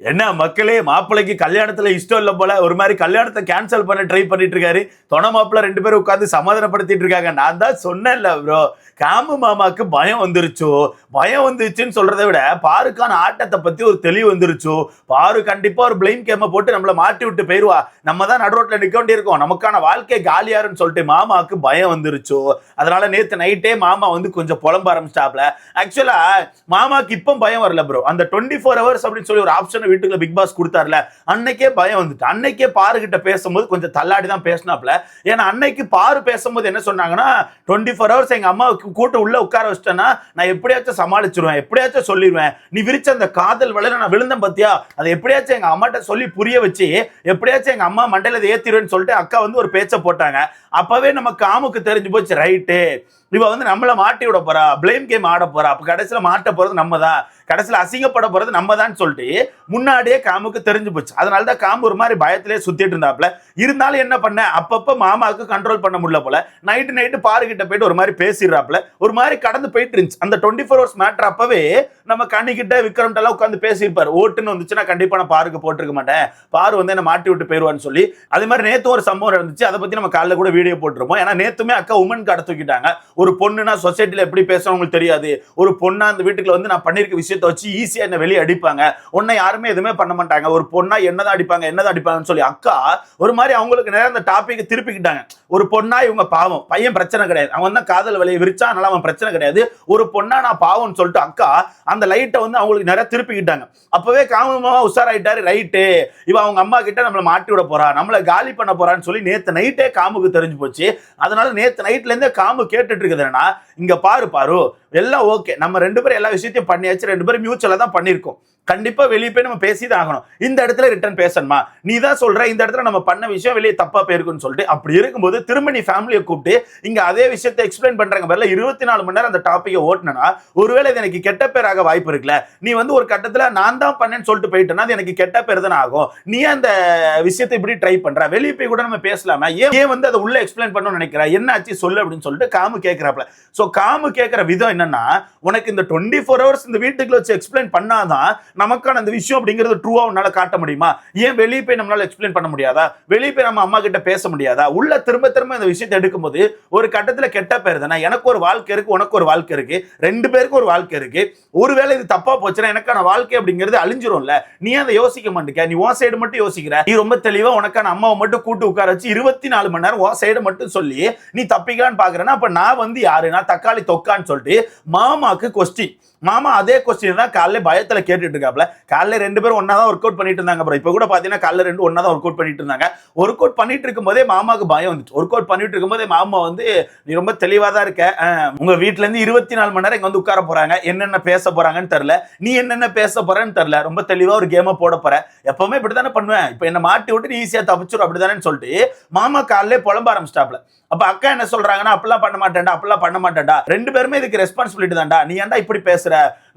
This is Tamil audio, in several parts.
என்ன மக்களே, மாப்பிள்ளைக்கு கல்யாணத்துல இஷ்டம் இல்ல போல, ஒரு மாதிரி கல்யாணத்தை கேன்சல் பண்ண ட்ரை பண்ணிட்டு இருக்காரு. தொண மாப்பிள்ள 2 பேரும் உட்காந்து சமாதானப்படுத்திட்டு இருக்காங்க. நான் தான் சொன்னேன்ல ப்ரோ, காமு மாமாக்கு பயம் வந்துருச்சோ. பயம் வந்துருச்சுன்னு சொல்றதை விட பாருக்கான ஆட்டத்தை பத்தி ஒரு தெளிவு வந்துருச்சோ. பாரு கண்டிப்பா ஒரு பிளைம் கேம போட்டு நம்மள மாட்டி விட்டு போயிருவா, நம்ம தான் நடுரோட்ல நிக்க வேண்டியிருக்கோம், நமக்கான வாழ்க்கை காலியாருன்னு சொல்லிட்டு மாமாவுக்கு பயம் வந்துருச்சோ. அதனால நேத்து நைட்டே மாமா வந்து கொஞ்சம் புலம்ப ஆரம்பிச்சிட்டாப்ல. ஆக்சுவலா மாமாக்கு இப்போ பயம் வரல ப்ரோ, அந்த 24 hours அப்படின்னு சொல்லி ஒரு ஆப்ஷன் வீட்டுக்குள்ள பிக் பாஸ் கொடுத்தாருல, அன்னைக்கே பயம் வந்துட்டு. அன்னைக்கே பாரு கிட்ட பேசும்போது கொஞ்சம் தள்ளாடி தான் பேசினாப்ல. ஏன்னா அன்னைக்கு பாரு பேசும்போது என்ன சொன்னாங்கன்னா, 24 hours எங்க அம்மாவுக்கு கூட்டு உள்ள உட்கார வச்சிட்டேன்னா நான் எப்படியாச்சும் சமாளிச்சிருவேன், எப்படியாச்சும் சொல்லிடுவேன், நீ விரிச்ச அந்த காதல் வலையில நான் விழுந்தேன் பத்தியா, அதை எப்படியாச்சும் எங்க அம்மாட்ட சொல்லி புரிய வச்சு எப்படியாச்சும் எங்க அம்மா மண்டையில ஏத்திருவேன்னு சொல்லிட்டு அக்கா வந்து ஒரு பேச்சை போட்டாங்க. அப்பவே நம்ம காமுக்கு தெரிஞ்சு போச்சு, ரைட்டு இவ வந்து நம்மள மாட்டி விட போறா, பிளேம் கேம் ஆட போறா, அப்ப கடைசியில மாட்ட போறது நம்ம தான், கடைசியில அசிங்கப்பட போறது நம்ம தான் சொல்லிட்டு முன்னாடியே காமுக்கு தெரிஞ்சு போச்சு. அதனாலதான் காமு ஒரு மாதிரி பயத்திலே சுத்திட்டு இருந்தாப்ல. இருந்தாலும் என்ன பண்ண, அப்பப்ப மாமாவுக்கு கண்ட்ரோல் பண்ண முடியல போல, நைட்டு பாருகிட்ட போயிட்டு ஒரு மாதிரி பேசிடுறாப்ல, ஒரு மாதிரி கடந்து போயிட்டு இருந்துச்சு. அந்த 24 hours மேட்டர் அப்பவே நம்ம கண்ணிக்கிட்ட விக்ரம்கிட்ட எல்லாம் உட்காந்து பேசியிருப்பாரு. ஓட்டுன்னு வந்துச்சுன்னா கண்டிப்பா நான் பாருக்கு போட்டிருக்க மாட்டேன், பாரு வந்து என்ன மாட்டி விட்டு போயிருவான்னு சொல்லி. அதே மாதிரி நேத்து ஒரு சம்பவம் இருந்துச்சு, அதை பத்தி நம்ம காலைல கூட வீடியோ போட்டிருப்போம். ஏன்னா நேத்துமே அக்கா உமன் கார்டை தூக்கிட்டாங்க. ஒரு பொண்ணுனா சொசைட்டில எப்படி பேசணும் உங்களுக்கு தெரியாது, ஒரு பொண்ணா அந்த வீட்டுக்குள்ள வந்து நான் பண்ணிருக்க விஷயத்தை வச்சு ஈஸியா என்ன வெளியே அடிப்பாங்க, உன்னை யாருமே எதுவுமே பண்ண மாட்டாங்க, ஒரு பொண்ணா என்னதான் அடிப்பாங்கன்னு சொல்லி அக்கா ஒரு மாதிரி அவங்களுக்கு நேரம் அந்த டாபிக் திருப்பிக்கிட்டாங்க. ஒரு பொண்ணா இவங்க பாவம், பையன் பிரச்சனை கிடையாது, அவன் தான் காதல் வலையை விரிச்சா, அதனால அவன் பிரச்சனை கிடையாது, ஒரு பொண்ணா நான் பாவம்னு சொல்லிட்டு அக்கா அந்த லைட்டை வந்து அவங்களுக்கு நிறைய திருப்பிக்கிட்டாங்க. அப்பவே காமமா உஷாராயிட்டாரு, ரைட்டு இவ அவங்க அம்மா கிட்ட நம்மளை மாட்டி விட போறா, நம்மளை காலி பண்ண போறான்னு சொல்லி நேத்து நைட்டே காமுக்கு தெரிஞ்சு போச்சு. அதனால நேத்து நைட்ல இருந்தே காமு கேட்டுட்டு இருக்குதுன்னா, இங்க பாரு எல்லாம் ஓகே, நம்ம 2 பேரும் எல்லா விஷயத்தையும் பண்ணியாச்சு, 2 பேரும் மியூச்சுவலா தான் பண்ணிருக்கோம், கண்டிப்பா வெளியே போய் நம்ம பேசிதான் ஆகணும், இந்த இடத்துல ரிட்டர்ன் பேசணுமா, நீ தான் சொல்ற இந்த இடத்துல நம்ம பண்ண விஷயம் வெளியே தப்பா போயிருக்குன்னு சொல்லிட்டு. அப்படி இருக்கும்போது திரும்ப நீ ஃபேமிலியை கூப்பிட்டு இங்க அதே விஷயத்தை எக்ஸ்பிளைன் பண்றாங்க பேர்ல 24 மணி நேரம் அந்த டாபிக்கை ஓட்டுனா, ஒருவேளை இது எனக்கு கெட்ட பேராக வாய்ப்பு இருக்குல்ல. நீ வந்து ஒரு கட்டத்துல நான் தான் பண்ணேன்னு சொல்லிட்டு போயிட்டேன்னா அது எனக்கு கெட்ட பேர் தானே ஆகும். நீ அந்த விஷயத்தை இப்படி ட்ரை பண்ற, வெளியே போய் கூட நம்ம பேசலாமா, ஏன் வந்து அதை உள்ள எக்ஸ்பிளைன் பண்ணணும்னு நினைக்கிற, என்ன ஆச்சு சொல்லு அப்படின்னு சொல்லிட்டு காமு கேட்கிறாப்ல. சோ காமு கேட்கிற விதம் என்னன்னா, உனக்கு இந்த 24 hours இந்த வீட்டுக்குள்ள வச்சு எக்ஸ்பிளைன் பண்ணாதான் நமக்கான அந்த விஷயம் அப்படிங்கிறது ட்ரூவா உன்னால காட்ட முடியுமா, ஏன் வெளியே போய் நம்மளால எக்ஸ்பிளைன் பண்ண முடியாதா, வெளியே போய் நம்ம அம்மா கிட்ட பேச முடியாதா, உள்ள திரும்ப திரும்ப இந்த விஷயத்தை எடுக்கும்போது ஒரு கட்டத்துல கெட்ட பேர் தானே. எனக்கு ஒரு வாழ்க்கை இருக்கு, உனக்கு ஒரு வாழ்க்கை இருக்கு, 2 பேருக்கும் ஒரு வாழ்க்கை இருக்கு, ஒருவேளை இது தப்பா போச்சுன்னா எனக்கான வாழ்க்கை அப்படிங்கிறது அழிஞ்சிரும்ல. நீ அதை யோசிக்க மாட்டேங்க, நீ உன் சைடு மட்டும் யோசிக்கிற. நீ ரொம்ப தெளிவா உனக்கான அம்மாவை மட்டும் கூட்டு உட்கார வச்சு 24 மணி நேரம் உன் சைடு மட்டும் சொல்லி நீ தப்பிக்கலான்னு பாக்குறேன்னா, அப்ப நான் வந்து யாரு, நான் தக்காளி தொக்கான்னு சொல்லிட்டு மாமாக்கு கொஸ்டின். மாமா அதே கொஸ்டின் தான் காலைல பயத்துல கேட்டுட்டு இருக்காப்ல. காலைல 2 பேரும் ஒன்னா தான் ஒர்க் அவுட் பண்ணிட்டு இருந்தாங்க ப்ரோ. இப்ப கூட பாத்தீங்கன்னா காலைல 2 ஒன்னா தான் ஒர்க் அவுட் பண்ணிட்டு இருந்தாங்க. ஒர்க் அவுட் பண்ணிட்டு இருக்கும்போதே மாமாக்கு பயம் வந்துச்சு. ஒர்க் அவுட் பண்ணிட்டு இருக்கும்போதே மாமா வந்து, நீ ரொம்ப தெளிவா தான் இருக்க, உங்க வீட்டுல இருந்து 24 மணி நேரம் இங்க வந்து உட்கார போறாங்க, என்னென்ன பேச போறாங்கன்னு தெரியல, நீ என்னென்ன பேச போறன்னு தெரியல, ரொம்ப தெளிவா ஒரு கேமை போட போற, எப்பவுமே இப்படித்தானே பண்ணுவேன், இப்ப என்ன மாட்டி விட்டு நீ ஈஸியா தப்பிச்சிடும் அப்படிதானே சொல்லிட்டு மாமா காலையிலே புலம்ப ஆரம்பிச்சிட்டாப்ல. அப்ப அக்கா என்ன சொல்றாங்கன்னா, அப்பெல்லாம் பண்ண மாட்டேன்டா, 2 பேருமே இதுக்கு ரெஸ்பான்சிபிலிட்டி தான்டா, நீ ஏன்டா இப்படி பேசுற,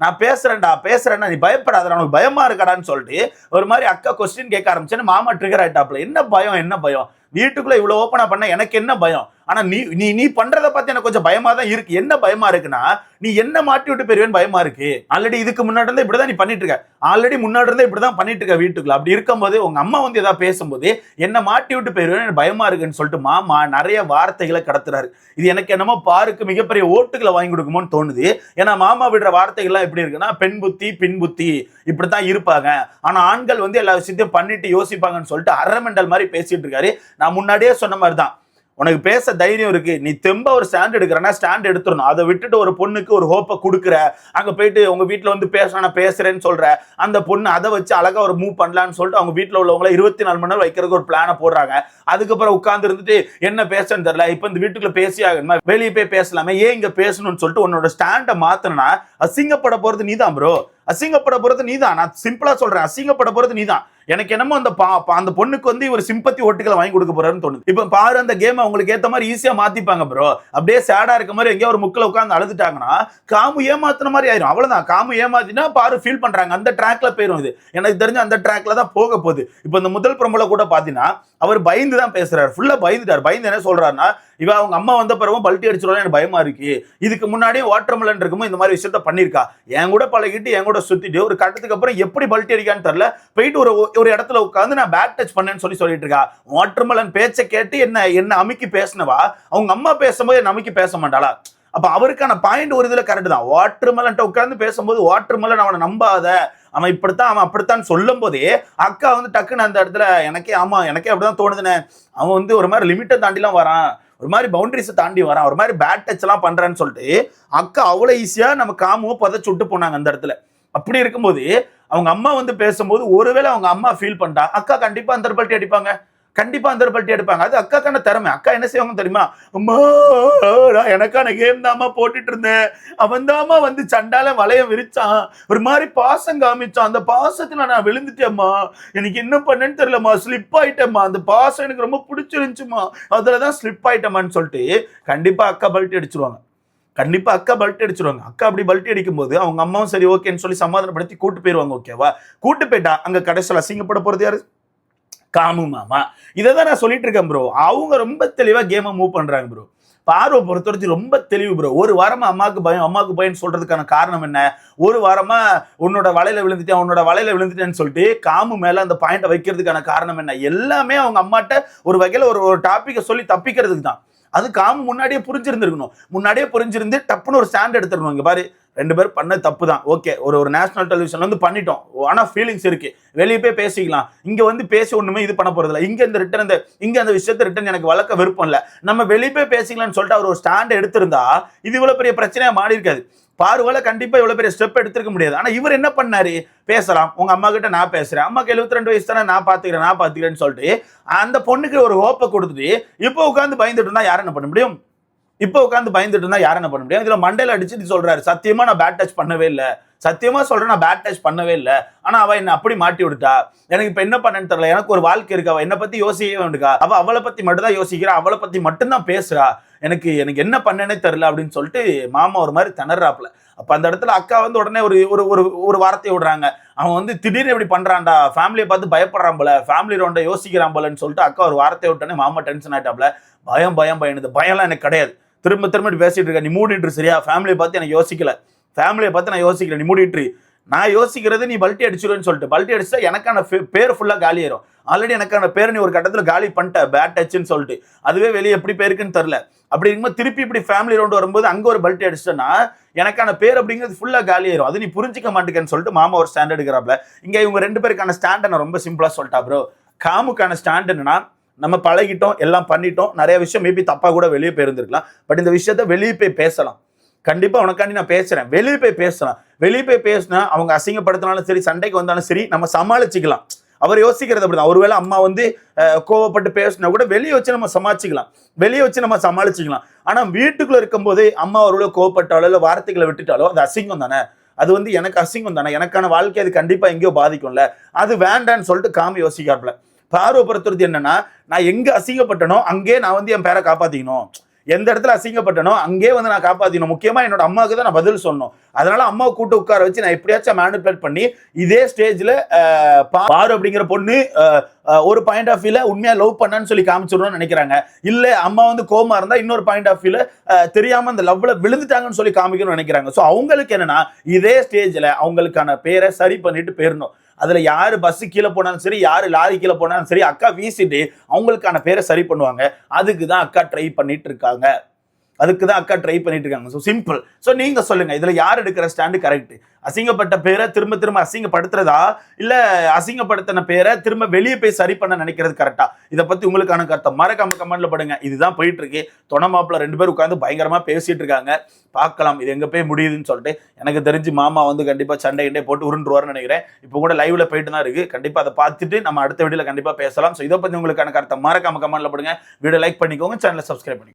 நான் பேசுறேன்டா நீ பயப்படாத, உனக்கு பயமா இருக்கடான்னு சொல்லிட்டு ஒரு மாதிரி அக்கா கொஸ்டின் கேட்க ஆரம்பிச்சேன்னு மாமா ட்ரிகர் ஆயிட்டாப்ல. என்ன பயம், வீட்டுக்குள்ள இவ்வளவு ஓப்பனா பண்ண எனக்கு என்ன பயம், ஆனா நீ நீ பண்றத பத்தி எனக்கு கொஞ்சம் பயமா தான் இருக்கு. என்ன பயமா இருக்குன்னா, நீ என்ன மாட்டி விட்டு பெரியவன் பயமா இருக்கு. ஆல்ரெடி இதுக்கு முன்னாடி இருந்தா இப்படிதான் நீ பண்ணிட்டு இருக்க, ஆல்ரெடி முன்னாடி இருந்தா இப்படிதான் பண்ணிட்டு இருக்க வீட்டுக்குள்ள. அப்படி இருக்கும்போது உங்க அம்மா வந்து ஏதாவது பேசும்போது என்ன மாட்டி விட்டு பெரியவன் பயமா இருக்குன்னு சொல்லிட்டு மாமா நிறைய வார்த்தைகளை கடத்துறாரு. இது எனக்கு என்னமோ பாருக்கு மிகப்பெரிய ஓட்டுகளை வாங்கி கொடுக்குமோன்னு தோணுது. ஏன்னா மாமா விடுற வார்த்தைகள்லாம் எப்படி இருக்குன்னா, பெண் புத்தி பின் புத்தி இப்படித்தான் இருப்பாங்க, ஆனா ஆண்கள் வந்து எல்லா விஷயத்தையும் பண்ணிட்டு யோசிப்பாங்கன்னு சொல்லிட்டு அரமெண்டல் மாதிரி பேசிட்டு இருக்காரு. நான் முன்னாடியே சொன்ன மாதிரி தான், உனக்கு பேச தைரியம் இருக்கு, நீ தெம்பா ஒரு ஸ்டாண்ட் எடுக்கிறனா ஸ்டாண்ட் எடுத்துடணும். அதை விட்டுட்டு ஒரு பொண்ணுக்கு ஒரு ஹோப்பை கொடுக்குற, அங்க போயிட்டு உங்க வீட்டுல வந்து பேசுறேன்னு சொல்ற அந்த பொண்ணு அதை வச்சு அழகா ஒரு மூவ் பண்ணலான்னு சொல்லிட்டு அவங்க வீட்டுல உள்ளவங்கள 24 மணி நேரம் வைக்கிறதுக்கு ஒரு பிளானை போடுறாங்க. அதுக்கப்புறம் உட்கார்ந்து இருந்துட்டு என்ன பேசன்னு தெரியல, இப்ப இந்த வீட்டுக்குள்ள பேசி ஆகணுமா, வெளியே போய் பேசலாமே, ஏன் இங்க பேசணும்னு சொல்லிட்டு உன்னோட ஸ்டாண்டை மாத்தனா அசிங்கப்பட போறது நீதான் ப்ரோ, அசிங்கப்பட போறது நீதான். நான் சிம்பிளா சொல்றேன், அசிங்கப்பட போறது நீதான். எனக்கு என்னமோ அந்த பொண்ணுக்கு வந்து ஒரு சிம்பத்தி ஓட்டுகளை வாங்கி கொடுக்க போறாருன்னு தோணுது. இப்ப பாரு அந்த கேம் அவங்களுக்கு ஏத்த மாதிரி ஈஸியா மாத்திப்பாங்க ப்ரோ. அப்படியே சேடா இருக்க மாதிரி எங்கேயோ ஒரு முக்கில உட்கார்ந்து அழுதுட்டாங்கன்னா காமு ஏமாத்தின மாதிரி ஆயிரும். அவ்வளவுதான், காமு ஏமாத்தினா பாரு ஃபீல் பண்றாங்க, அந்த ட்ராக்ல போயிரும். இது எனக்கு தெரிஞ்ச அந்த ட்ராக்ல தான் போக போகுது. இப்ப இந்த முதல் ப்ரோமோல கூட பாத்தீங்கன்னா அவர் பயந்து தான் பேசுறாரு, ஃபுல்லா பயந்துட்டார். பயந்து என்ன சொல்றாருன்னா, இவ அவங்க அம்மா வந்த பிறகும் பல்ட்டி அடிச்சிருவாங்க, எனக்கு பயமா இருக்கு. இதுக்கு முன்னாடியே வாட்டர்மெலன் இருக்குமோ இந்த மாதிரி விஷயத்த பண்ணிருக்கா, என் கூட பழகிட்டு என் கூட சுத்திட்டு ஒரு கட்டத்துக்கு அப்புறம் எப்படி பல்ட்டி அடிக்கான்னு தெரியல, போயிட்டு ஒரு இடத்துல உட்காந்து நான் பேட் டச் பண்ணேன்னு சொல்லிட்டு இருக்கா. வாட்டர்மெலன் பேச்சை கேட்டு என்ன அமுக்கி பேசினவா அவங்க அம்மா பேசும்போது என்ன அமுக்கி பேச மாட்டாளா? அப்ப அவருக்கான பாயிண்ட் ஒரு இதுல கரெக்ட் தான். வாட்டர்மெலன் உட்கார்ந்து பேசும்போது வாட்டர்மெலன் அவனை நம்பாத, அவன் இப்படித்தான் அவன் அப்படித்தான் சொல்லும் போதே அக்கா வந்து டக்குன்னு அந்த இடத்துல எனக்கே அப்படிதான் தோணுதுன்னு, அவன் வந்து ஒரு மாதிரி லிமிட்டை தாண்டிலாம் வரான், ஒரு மாதிரி பவுண்டரிஸை தாண்டி வரான், ஒரு மாதிரி பேட் டச் எல்லாம் பண்றான்னு சொல்லிட்டு அக்கா அவ்வளவு ஈஸியா நம்ம காமுவை புதைச்சு விட்டு போனாங்க அந்த இடத்துல. அப்படி இருக்கும்போது அவங்க அம்மா வந்து பேசும்போது ஒருவேளை அவங்க அம்மா ஃபீல் பண்ணிட்டா அக்கா கண்டிப்பா அந்த பல்ட்டி அடிப்பாங்க, கண்டிப்பா அந்த பல்ட்டி அடிப்பாங்க. அது அக்காக்கான திறமை. அக்கா என்ன செய்வாங்க தெரியுமா, அம்மா எனக்கான கேம் தாமா போட்டுட்டு இருந்தேன், அவன் தாமா வந்து சண்டால வளைய விரிச்சான், ஒரு மாதிரி பாசம் காமிச்சான், அந்த பாசத்துல நான் விழுந்துட்டேம்மா, எனக்கு என்ன பண்ணேன்னு தெரியலம்மா, ஸ்லிப் ஆயிட்டேம்மா, அந்த பாசம் எனக்கு ரொம்ப பிடிச்சிருந்துச்சுமா, அதுலதான் ஸ்லிப் ஆயிட்டேமான்னு சொல்லிட்டு கண்டிப்பா அக்கா பல்ட்டி அடிச்சிருவாங்க. கண்டிப்பா அக்கா பல்ட்டி அடிச்சிருவாங்க. அக்கா அப்படி பல்ட்டி அடிக்கும் போது அவங்க அம்மாவும் சரி ஓகேன்னு சொல்லி சமாதானப்படுத்தி கூட்டு போயிருவாங்க. ஓகேவா, கூட்டு போயிட்டா அங்க கடைசியில் அசிங்கப்பட போறது யாரு? காமு மாமா. இதைதான் நான் சொல்லிட்டு இருக்கேன் ப்ரோ. அவங்க ரொம்ப தெளிவா கேமை மூவ் பண்றாங்க ப்ரோ. பார்வை பொறுத்தவரைக்கும் ரொம்ப தெளிவு ப்ரோ. ஒரு வாரமா அம்மாவுக்கு பயம் சொல்றதுக்கான காரணம் என்ன, ஒரு வாரமா உன்னோட வலையில விழுந்துட்டேன்னு சொல்லிட்டு காமு மேல அந்த பாயிண்ட வைக்கிறதுக்கான காரணம் என்ன, எல்லாமே அவங்க அம்மாட்ட ஒரு வகையில ஒரு டாபிக்கை சொல்லி தப்பிக்கிறதுக்கு தான். அது காமு முன்னாடியே புரிஞ்சிருந்து டப்புன்னு ஒரு ஸ்டாண்ட் எடுத்துடணும். இங்க பாரு, 2 பேரும் பண்ண தப்பு தான், ஓகே, ஒரு நேஷனல் டெலிவிஷன்ல வந்து பண்ணிட்டோம், ஆனா ஃபீலிங்ஸ் இருக்கு, வெளியே போய் பேசிக்கலாம், இங்க வந்து பேசி ஒண்ணுமே இது பண்ண போறது இல்லை, இங்க அந்த விஷயத்தை ரிட்டர்ன் எனக்கு வளர்க்க விருப்பம் இல்லை, நம்ம வெளியே போய் பேசிக்கலாம்னு சொல்லிட்டு அவர் ஒரு ஸ்டாண்ட் எடுத்திருந்தா இது இவ்வளவு பெரிய பிரச்சனையா மாறி இருக்காது. பார்வல கண்டிப்பா இவ்வளவு பெரிய ஸ்டெப் எடுத்திருக்க முடியாது. ஆனா இவர் என்ன பண்ணாரு, பேசலாம், உங்க அம்மா கிட்ட நான் பேசுறேன், அம்மாக்கு 72 வயசு தானே, நான் பாத்துக்கிறேன்னு சொல்லிட்டு அந்த பொண்ணுக்கு ஒரு ஹோப்பை கொடுத்துட்டு இப்போ உட்காந்து பயந்துட்டு இருந்தா யார் என்ன பண்ண முடியும்? இதுல மண்டையில அடிச்சு சொல்றாரு, சத்தியமா நான் பேட் டச் பண்ணவே இல்லை, ஆனா அவ என்ன அப்படி மாட்டி விடுட்டா, எனக்கு இப்ப என்ன பண்ணன்னு தெரியல, எனக்கு ஒரு வாழ்க்கை இருக்கு, அவ என்ன பத்தி யோசிக்கவே வேண்டுக்கா, அவளை பத்தி மட்டும் தான் யோசிக்கிறா, அவளை பத்தி மட்டும்தான் பேசுறா, எனக்கு என்ன பண்ணனே தெரியல அப்படின்னு சொல்லிட்டு மாமா ஒரு மாதிரி திணறாப்ல. அப்ப அந்த இடத்துல அக்கா வந்து உடனே ஒரு வார்த்தையை விடுறாங்க, அவன் வந்து திடீர்னு எப்படி பண்றான்டா, ஃபேமிலியை பார்த்து பயப்படுறான் போல, ஃபேமிலி ரவுண்ட யோசிக்கிறான் போலன்னு சொல்லிட்டு அக்கா ஒரு வார்த்தையை விட்டோன்னே மாமா டென்ஷன் ஆயிட்டாப்ல. பயம் இந்த பயம்லாம் எனக்கு கிடையாது, திரும்ப பேசிட்டு இருக்க, நீ மூடிட்டு சரியா, ஃபேமிலியை பார்த்து எனக்கு யோசிக்கல, நீ மூடிட்டு, நான் யோசிக்கிறது நீ பல்ட்டி அடிச்சிருவேன்னு சொல்லிட்டு, பல்ட்டி அடிச்சா எனக்கான பேர் ஃபுல்லா காலி ஆயிரும். ஆல்ரெடி எனக்கான பேர் நீ ஒரு கட்டத்துல காலி பண்ணிட்ட பேட் டச்ன்னு சொல்லிட்டு, அதுவே வெளியே எப்படி பேருக்குன்னு தெரியல. அப்படி இருக்கும்போது திருப்பி இப்படி ஃபேமிலி ரவுண்ட் வரும்போது அங்க ஒரு பல்ட்டி அடிச்சிட்டேன்னா எனக்கான பேர் அப்படிங்கிறது ஃபுல்லா காலி ஆயிரும், அது நீ புரிஞ்சிக்க மாட்டேங்கன்னு சொல்லிட்டு மாமா ஒரு ஸ்டாண்ட் எடுக்கிறாப்ல. இங்க இவங்க 2 பேருக்கான ஸ்டாண்ட் நான் ரொம்ப சிம்பிளா சொல்லிட்டா ப்ரோ. காமுக்கான ஸ்டாண்ட் என்னன்னா, நம்ம பழகிட்டோம், எல்லாம் பண்ணிட்டோம், நிறைய விஷயம் மேபி தப்பா கூட வெளியே போயிருந்திருக்கலாம், பட் இந்த விஷயத்த வெளியே போய் பேசலாம், கண்டிப்பா உனக்காண்டி நான் பேசுறேன், வெளியே போய் பேசினா அவங்க அசிங்கப்படுத்தினாலும் சரி, சண்டைக்கு வந்தாலும் சரி, நம்ம சமாளிச்சுக்கலாம். அவர் யோசிக்கிறது அப்படிதான். ஒருவேளை அம்மா வந்து கோவப்பட்டு பேசினா கூட வெளியே வச்சு நம்ம சமாளிச்சுக்கலாம். ஆனா வீட்டுக்குள்ள இருக்கும் போது அம்மா ஒருவேளை கோவப்பட்டாலோ இல்ல வார்த்தைகளை விட்டுட்டாலோ அது அசிங்கம் தானே, அது வந்து எனக்கு அசிங்கம் தானே, எனக்கான வாழ்க்கை அது கண்டிப்பா எங்கேயோ பாதிக்கும்ல, அது வேண்டான்னு சொல்லிட்டு காமி யோசிக்காப்ல. பார்வை பொறுத்தவரைக்கும் என்னன்னா, நான் எங்க அசிங்கப்பட்டனோ அங்கே நான் வந்து என் பேரை காப்பாத்திக்கணும், எந்த இடத்துல அசிங்கப்பட்டனோ அங்கே வந்து நான் காப்பாத்திக்கணும், முக்கியமா என்னோட அம்மாவுக்கு தான் நான் பதில் சொல்லணும். அதனால அம்மாவை கூட்டு உட்கார வச்சு நான் எப்படியாச்சும் மேனிபுலேட் பண்ணி இதே ஸ்டேஜ்ல பாரு அப்படிங்கிற பொண்ணு ஒரு பாயிண்ட் ஆஃப் வியூல உண்மையா லவ் பண்ணான்னு சொல்லி காமிச்சிடணும்னு நினைக்கிறாங்க. இல்ல அம்மா வந்து கோமா இருந்தா இன்னொரு பாயிண்ட் ஆஃப் வியூல தெரியாம அந்த லவ்ல விழுந்துட்டாங்கன்னு சொல்லி காமிக்கணும்னு நினைக்கிறாங்க. ஸோ அவங்களுக்கு என்னன்னா, இதே ஸ்டேஜ்ல அவங்களுக்கான பேரை சரி பண்ணிட்டு போயிடணும். அதுல யாரு பஸ் கீழே போனாலும் சரி, யாரு லாரி கீழே போனாலும் சரி, அக்கா வீசிட்டு அவங்களுக்கான பேரை சரி பண்ணுவாங்க. அதுக்குதான் அக்கா ட்ரை பண்ணிட்டு இருக்காங்க. So simple. ஸோ நீங்க சொல்லுங்க, இதுல யார் எடுக்கிற ஸ்டாண்டு கரெக்ட்? அசிங்கப்பட்ட பேரை திரும்ப அசிங்கப்படுத்துறதா, இல்ல அசிங்கப்படுத்தின பேரை திரும்ப வெளியே போய் சரி பண்ண நினைக்கிறது கரெக்டா? இதை பத்தி உங்களுக்கான கருத்தை மறக்காம கமெண்ட்ல படுங்க. இதுதான் போயிட்டு இருக்கு. தொண மாப்பிள்ள 2 பேர் உட்காந்து பயங்கரமா பேசிட்டு இருக்காங்க. பார்க்கலாம் இது எங்க போய் முடியுதுன்னு சொல்லிட்டு. எனக்கு தெரிஞ்சு மாமா வந்து கண்டிப்பா சண்டை போட்டு உருண்டுருவாருன்னு நினைக்கிறேன். இப்போ கூட லைவ்ல போயிட்டு தான் இருக்கு. கண்டிப்பா அதை பார்த்துட்டு நம்ம அடுத்த வீடியோல கண்டிப்பா பேசலாம். ஸோ இதை பத்தி உங்களுக்கான கருத்தை மறக்காம கமெண்ட்ல படுங்க. வீடியோ லைக் பண்ணிக்கோங்க, சேனலை சப்ஸ்கிரைப் பண்ணிக்கோங்க.